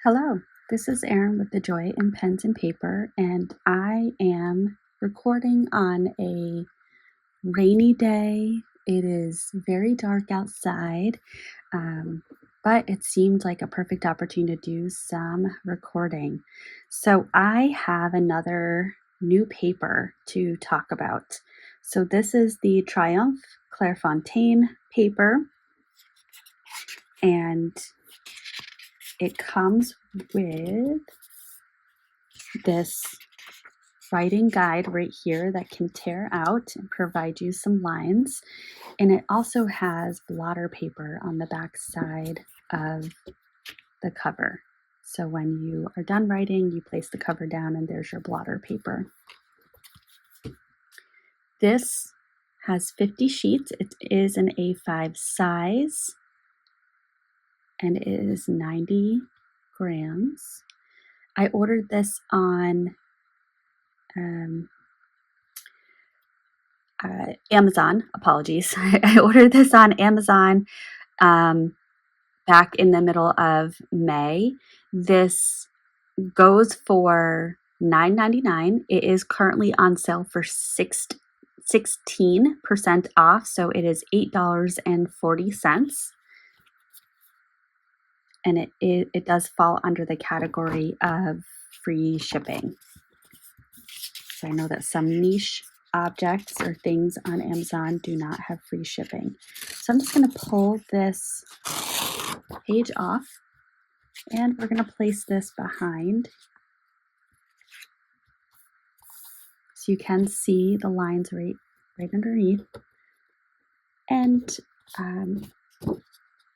Hello, this is Erin with the Joy in Pens and Paper, and I am recording on a rainy day. It is very dark outside, but it seemed like a perfect opportunity to do some recording. So I have another new paper to talk about. So this is the Triumph Clairfontaine paper, and it comes with this writing guide right here that can tear out and provide you some lines. And it also has blotter paper on the back side of the cover. So when you are done writing, you place the cover down and there's your blotter paper. This has 50 sheets. It is an A5 size and it is 90 grams. I ordered this on Amazon. Apologies. I ordered this on Amazon back in the middle of May. This goes for $9.99. It is currently on sale for 16% off, so it is $8.40. And it does fall under the category of free shipping. So I know that some niche objects or things on Amazon do not have free shipping. So I'm just going to pull this page off and we're going to place this behind so you can see the lines right underneath. And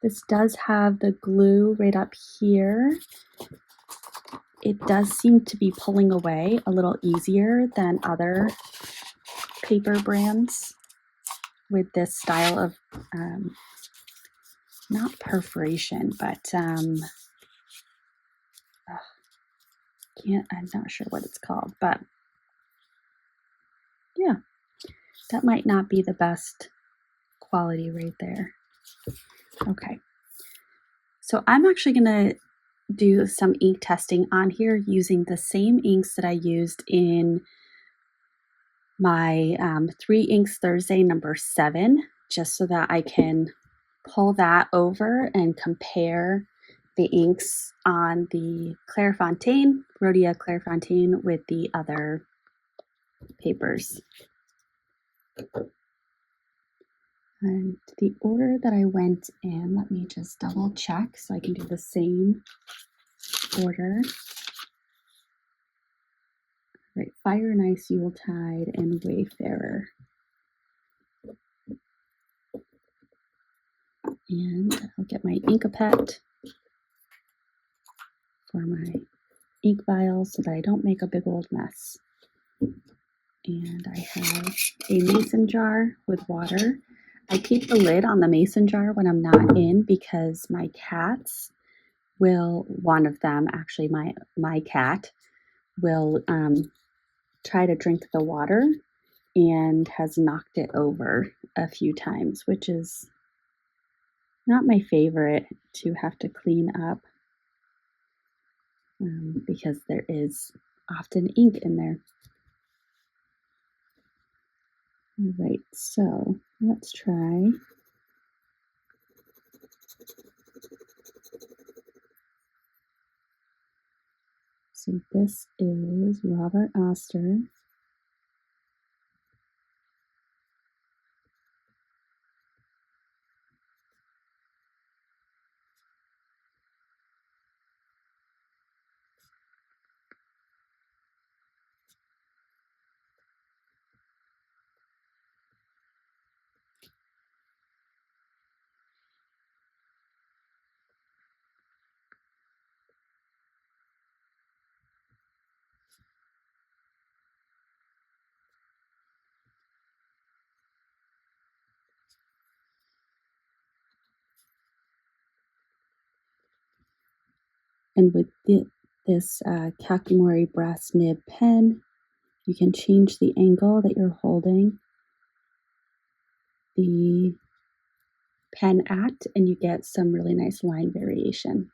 this does have the glue right up here. It does seem to be pulling away a little easier than other paper brands with this style of not perforation, but I'm not sure what it's called, but yeah, that might not be the best quality right there. Okay, so I'm actually gonna do some ink testing on here using the same inks that I used in my 3 Inks Thursday number 7, just so that I can pull that over and compare the inks on the Clairefontaine, Rhodia Clairefontaine, with the other papers. And the order that I went in, let me just double check so I can do the same order. Right, Fire and Ice, Yuletide, and Wayfarer. And I'll get my Inkapet for my ink vials so that I don't make a big old mess. And I have a mason jar with water. I keep the lid on the mason jar when I'm not in because my cats will, one of them, actually my cat, will try to drink the water and has knocked it over a few times, which is not my favorite to have to clean up because there is often ink in there. All right, so let's try. So this is Robert Oster. And with this Kakimori brass nib pen, you can change the angle that you're holding the pen at, and you get some really nice line variation.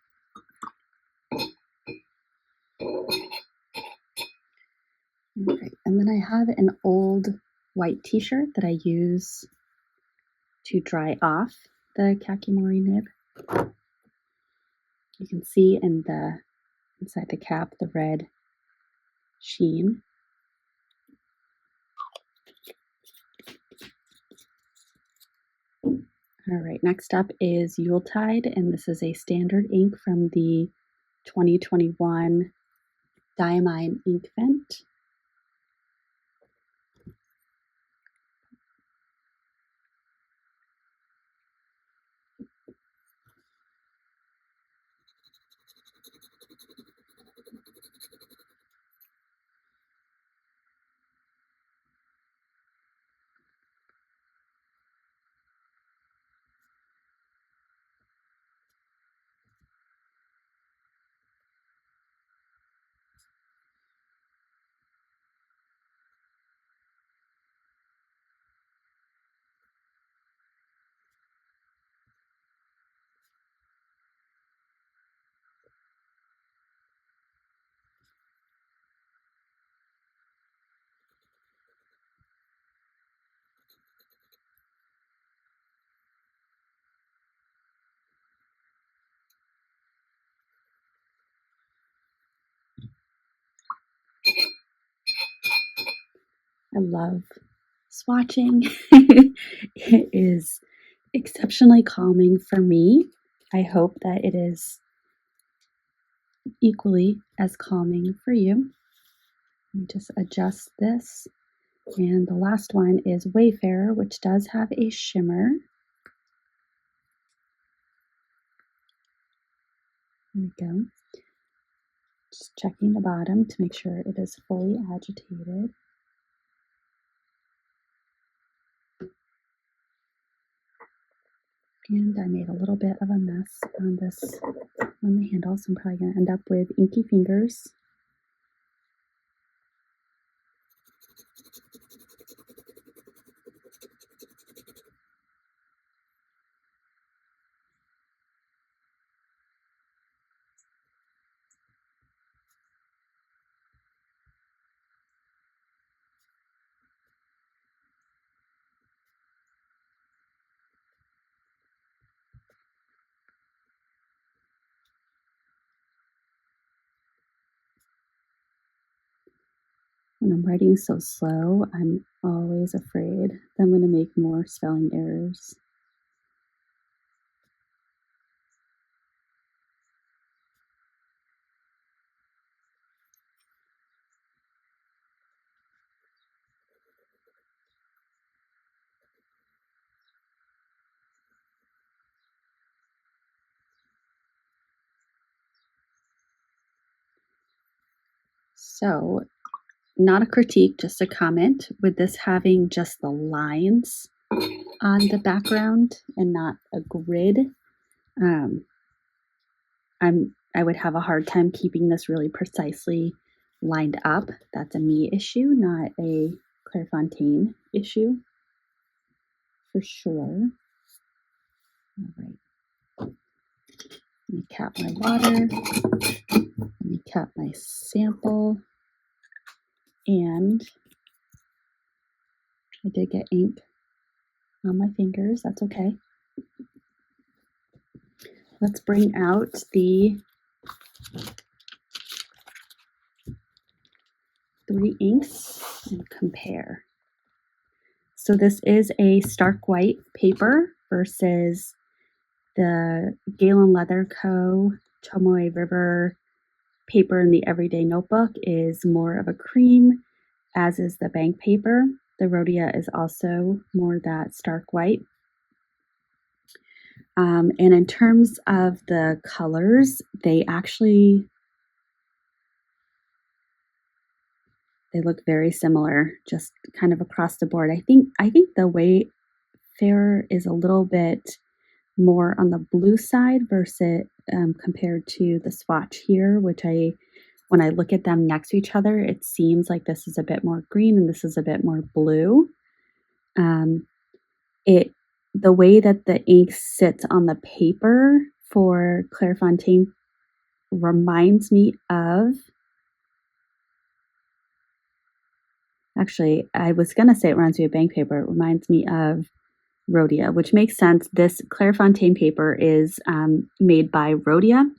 Okay. And then I have an old white t-shirt that I use to dry off the kakimori nib. You can see inside the cap the red sheen. All right, next up is Yuletide, and this is a standard ink from the 2021 Diamine ink vent. I love swatching. It is exceptionally calming for me. I hope that it is equally as calming for you. Let me just adjust this. And the last one is Wayfarer, which does have a shimmer. There we go. Just checking the bottom to make sure it is fully agitated. And I made a little bit of a mess on the handle, so I'm probably going to end up with inky fingers. When I'm writing so slow, I'm always afraid that I'm going to make more spelling errors. So, not a critique, just a comment. With this having just the lines on the background and not a grid, I would have a hard time keeping this really precisely lined up. That's a me issue, not a Clairefontaine issue, for sure. All right. Let me cap my water. Let me cap my sample. And I did get ink on my fingers. That's okay. Let's bring out the 3 inks and compare. So this is a stark white paper versus the Galen Leather Co. Tomoe River paper in the Everyday Notebook is more of a cream, as is the bank paper. The Rhodia is also more that stark white. And in terms of the colors, they look very similar, just kind of across the board. I think the Wayfarer is a little bit more on the blue side versus compared to the swatch here, which when I look at them next to each other, it seems like this is a bit more green and this is a bit more blue. The way that the ink sits on the paper for Clairefontaine reminds me of Actually, I was going to say it reminds me of bank paper. It reminds me of Rhodia, which makes sense. This Clairfontaine paper is made by Rhodia.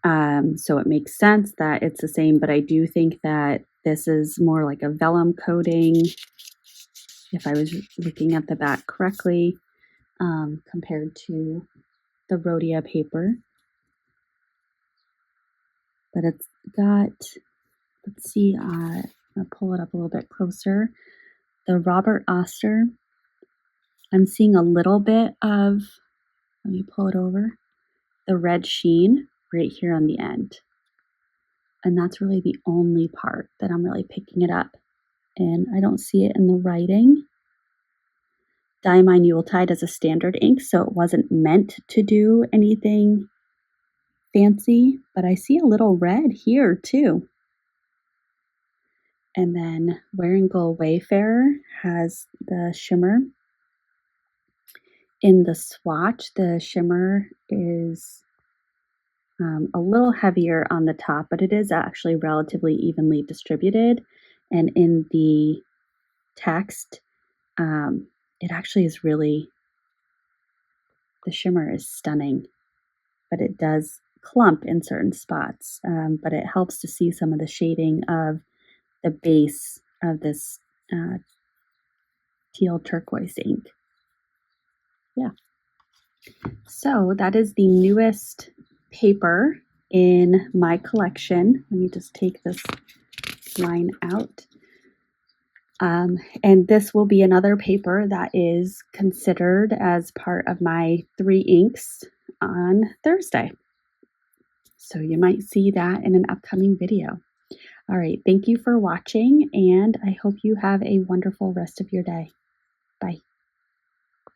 So it makes sense that it's the same, but I do think that this is more like a vellum coating, if I was looking at the back correctly, compared to the Rhodia paper. But it's got, let's see, I'll pull it up a little bit closer. The Robert Oster, I'm seeing a little bit of, let me pull it over, the red sheen right here on the end. And that's really the only part that I'm really picking it up. And I don't see it in the writing. Diamine Yuletide is a standard ink, so it wasn't meant to do anything fancy, but I see a little red here too. And then Wearing Gold Wayfarer has the shimmer. In the swatch, the shimmer is a little heavier on the top, but it is actually relatively evenly distributed. And in the text, it actually is really, the shimmer is stunning, but it does clump in certain spots, but it helps to see some of the shading of the base of this teal turquoise ink. Yeah. So that is the newest paper in my collection. Let me just take this line out. And this will be another paper that is considered as part of my 3 inks on Thursday. So you might see that in an upcoming video. All right, thank you for watching, and I hope you have a wonderful rest of your day. Bye.